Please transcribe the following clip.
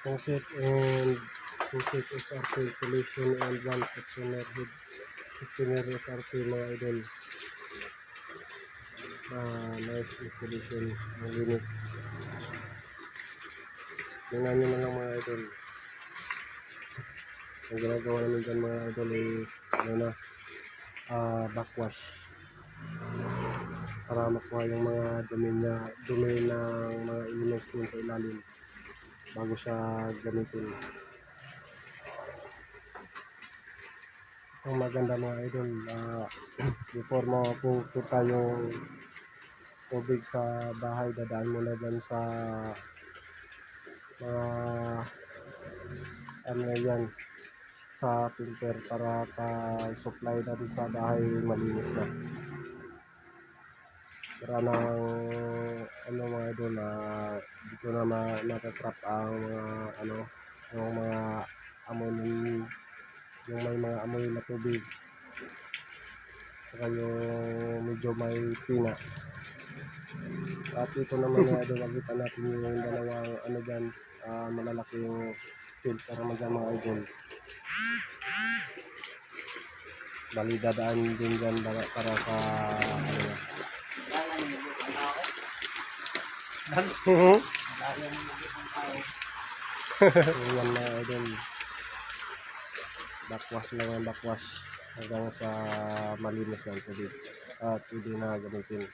Faucet and faucet FRP collision and one sectioner head sectioner FRP mga idol. Nice installation, malinis. Tingnan nyo na lang mga idol. Ang ginagawa namin dyan mga idol is backwash para makuha yung mga dumi ng mga elements dun sa ilalim bago siya gamitin. Ang maganda mga idol, before mo pupunta yung tubig sa bahay, dadaan mo na dyan sa mga yan sa filter para supply na dun sa bahay malinis na. Para ng mga idol dito na matatrap ang mga yung mga amoy yung may mga amoy na tubig saka yung medyo may pina. At ito naman mga idol, makita natin yung dalawang dyan, malalaking filter naman dyan mga idol. Bali dadaan din dyan para sa yan mga idol, backwash lang ang backwash hanggang sa malinis ng tubig at pwede na gamitin.